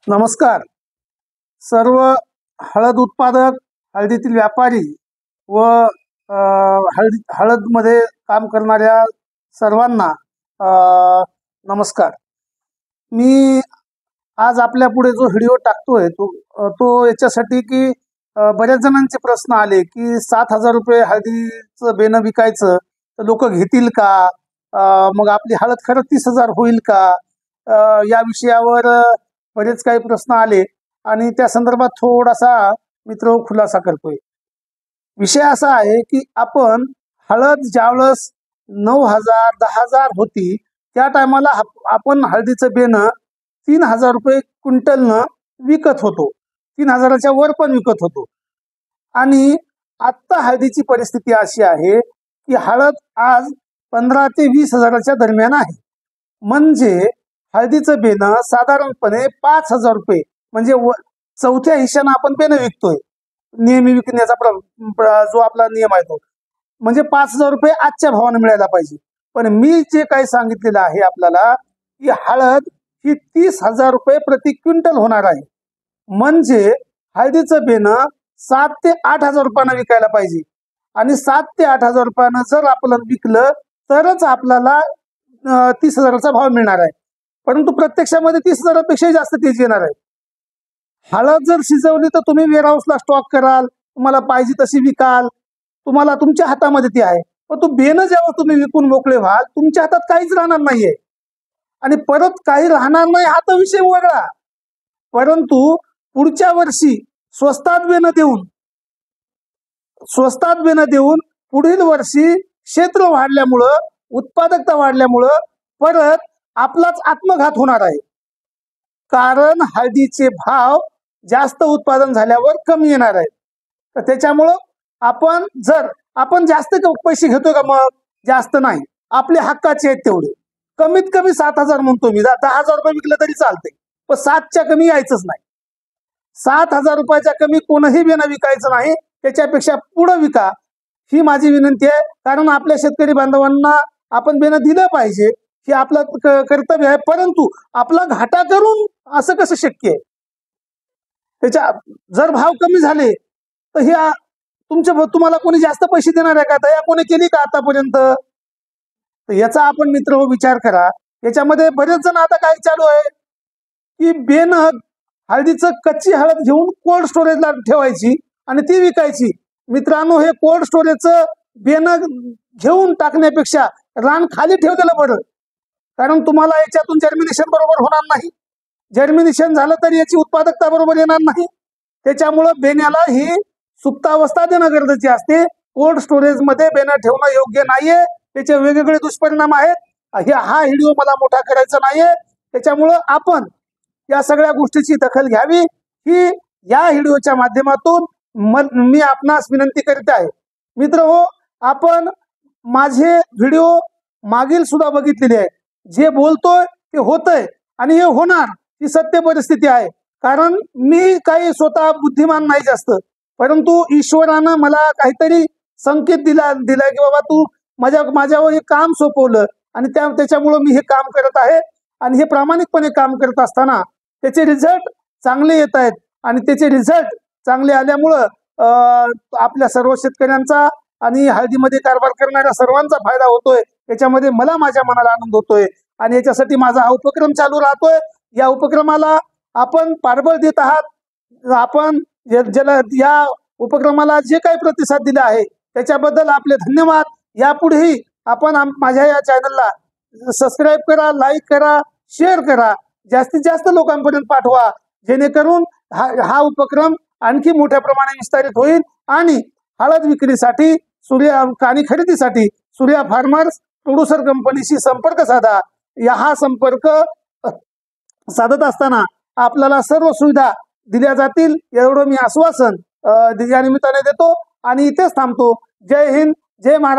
नमस्कार. सर्व हळद उत्पादक, हळदीतील व्यापारी व हळदमध्ये काम करणाऱ्या सर्वांना नमस्कार. मी आज आपल्या पुढे जो व्हिडिओ टाकतोय तो याच्यासाठी की बऱ्याच जणांचे प्रश्न आले की 7,000 रुपये हळदीचं बेनं विकायचं तर लोक घेतील का, मग आपली हळद खरंच 30,000 होईल का, या विषयावर बरेच काही प्रश्न आले आणि त्या संदर्भात थोडासा मित्र खुलासा करतोय. विषय असा आहे की आपण हळद ज्यावेळेस 9,000 10,000 होती त्या टायमाला आपण हळदीचं बेनं 3,000 रुपये क्विंटलनं विकत होतो, 3,000च्या वर पण विकत होतो. आणि आत्ता हळदीची परिस्थिती अशी आहे की हळद आज 15 ते 20,000च्या दरम्यान आहे. म्हणजे हळदीचं बेनं साधारणपणे 5,000 रुपये म्हणजे चौथ्या हिश्श्यानं आपण बेनं विकतोय. नेहमी विकण्याचा जो आपला नियम आहे तो म्हणजे 5,000 रुपये आजच्या भावानं मिळायला पाहिजे. पण मी जे काही सांगितलेलं आहे आपल्याला की हळद ही 30,000 रुपये प्रति क्विंटल होणार आहे. म्हणजे हळदीचं बेनं 7 ते 8,000 रुपयानं विकायला पाहिजे. आणि 7 ते 8,000 रुपयानं जर आपलं विकलं तरच आपल्याला 30,000चा भाव मिळणार आहे. परंतु प्रत्यक्षामध्ये 30,000पेक्षाही जास्त तेजी येणार आहे. हळद जर शिजवली तर तुम्ही वेअरहाऊसला स्टॉक कराल, तुम्हाला पाहिजे तशी विकाल, तुम्हाला तुमच्या हातामध्ये ती आहे. पण तो बेनं जेव्हा तुम्ही विकून मोकळे व्हाल तुमच्या हातात काहीच राहणार नाहीये आणि परत काही राहणार नाही हा तर विषय वेगळा. परंतु पुढच्या वर्षी स्वस्तात बेनं देऊन पुढील वर्षी क्षेत्र वाढल्यामुळं, उत्पादकता वाढल्यामुळं परत आपलाच आत्मघात होणार आहे. कारण हळदीचे भाव जास्त उत्पादन झाल्यावर कमी येणार आहेत. तर त्याच्यामुळं आपण जास्त पैसे घेतोय का, मग जास्त नाही, आपले हक्काचे आहेत तेवढे. कमीत कमी 7,000 म्हणतो मी, 10,000 रुपये विकलं तरी चालते, पण 7च्या कमी यायचंच नाही. 7,000 रुपयाच्या कमी कोणही बेनं विकायचं नाही, त्याच्यापेक्षा पुढं विका ही माझी विनंती आहे. कारण आपल्या शेतकरी बांधवांना आपण बेनं दिलं पाहिजे हे आपलं कर्तव्य आहे. परंतु आपला घाटा करून असं कसं शक्य आहे? त्याच्या जर भाव कमी झाले तर हे तुम्हाला कोणी जास्त पैसे देणार आहे का? दया कोणी केली का आतापर्यंत? तर याचा आपण मित्र हो विचार करा. याच्यामध्ये बरेच जण आता काय चालू आहे की बेनं हळदीचं कच्ची हळद घेऊन कोल्ड स्टोरेजला ठेवायची आणि ती विकायची. मित्रांनो, हे कोल्ड स्टोरेजचं बेनं घेऊन टाकण्यापेक्षा रान खाली ठेवलेलं बरं. कारण तुम्हाला याच्यातून जर्मिनेशन बरोबर होणार नाही, जर्मिनेशन झालं तरी याची उत्पादकता बरोबर येणार नाही. त्याच्यामुळं बेण्याला ही सुप्तावस्था देणं गरजेचे असते. कोल्ड स्टोरेजमध्ये बेनं ठेवणं योग्य नाहीये, त्याचे वेगवेगळे दुष्परिणाम आहेत. हा व्हिडिओ मला मोठा करायचा नाहीये, त्याच्यामुळं आपण या सगळ्या गोष्टीची दखल घ्यावी ही या व्हिडिओच्या माध्यमातून मी आपणास विनंती करीत आहे. मित्र हो, आपण माझे व्हिडिओ मागील सुद्धा बघितलेले आहेत. जे बोलतोय ते होतंय आणि हे होणार, ही सत्य परिस्थिती आहे. कारण मी काही स्वतः बुद्धिमान नाही जास्त, परंतु ईश्वरानं मला काहीतरी संकेत दिलाय की बाबा तू माझ्यावर हे काम सोपवलं आणि त्याच्यामुळं मी हे काम करत आहे. आणि हे प्रामाणिकपणे काम करत असताना त्याचे रिझल्ट चांगले येत आहेत आणि त्याचे रिझल्ट चांगले आल्यामुळं आपल्या सर्व शेतकऱ्यांचा आणि हळदीमध्ये कारभार करणाऱ्या सर्वांचा फायदा होतोय. याच्यामध्ये माझ्या मनाला आनंद होतोय आणि याच्यासाठी माझा हा उपक्रम चालू राहतोय. या उपक्रमाला आपण पाठबळ देत आहात. आपण या उपक्रमाला जे काही प्रतिसाद दिला आहे त्याच्याबद्दल आपले धन्यवाद. यापुढेही आपण माझ्या या चॅनलला सबस्क्राईब करा, लाईक करा, शेअर करा, जास्तीत जास्त लोकांपर्यंत पाठवा, जेणेकरून हा उपक्रम आणखी मोठ्या प्रमाणात विस्तारित होईल. आणि हळद विक्रीसाठी आणि खरेदीसाठी सूर्या फार्मर्स प्रोड्युसर कंपनीशी संपर्क साधा. हा संपर्क साधत असताना आपल्याला सर्व सुविधा दिल्या जातील एवढं मी आश्वासन या निमित्ताने देतो आणि इथेच थांबतो. जय हिंद, जय महाराष्ट्र.